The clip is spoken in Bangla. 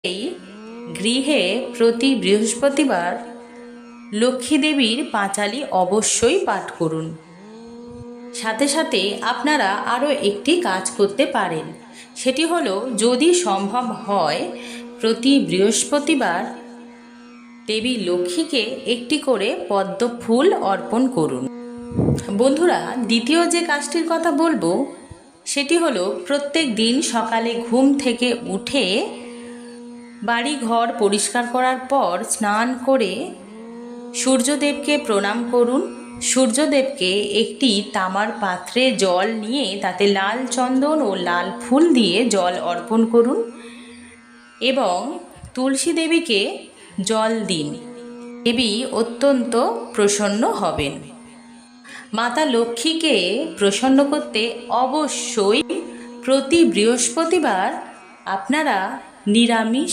এই গৃহে প্রতি বৃহস্পতিবার লক্ষ্মী দেবীর পাঁচালী অবশ্যই পাঠ করুন। সাথে সাথে আপনারা আরও একটি কাজ করতে পারেন, সেটি হলো যদি সম্ভব হয় প্রতি বৃহস্পতিবার দেবী লক্ষ্মীকে একটি করে পদ্ম ফুল অর্পণ করুন। বন্ধুরা, দ্বিতীয় যে কাজটির কথা বলবো সেটি হলো প্রত্যেক দিন সকালে ঘুম থেকে উঠে বাড়ি ঘর পরিষ্কার করার পর স্নান করে সূর্যদেবকে প্রণাম করুন। সূর্যদেবকে একটি তামার পাত্রে জল নিয়ে তাতে লাল চন্দন ও লাল ফুল দিয়ে জল অর্পণ করুন এবং তুলসী দেবীকে জল দিন। দেবী অত্যন্ত প্রসন্ন হবেন। মাতা লক্ষ্মীকে প্রসন্ন করতে অবশ্যই প্রতি বৃহস্পতিবার আপনারা নিরামিষ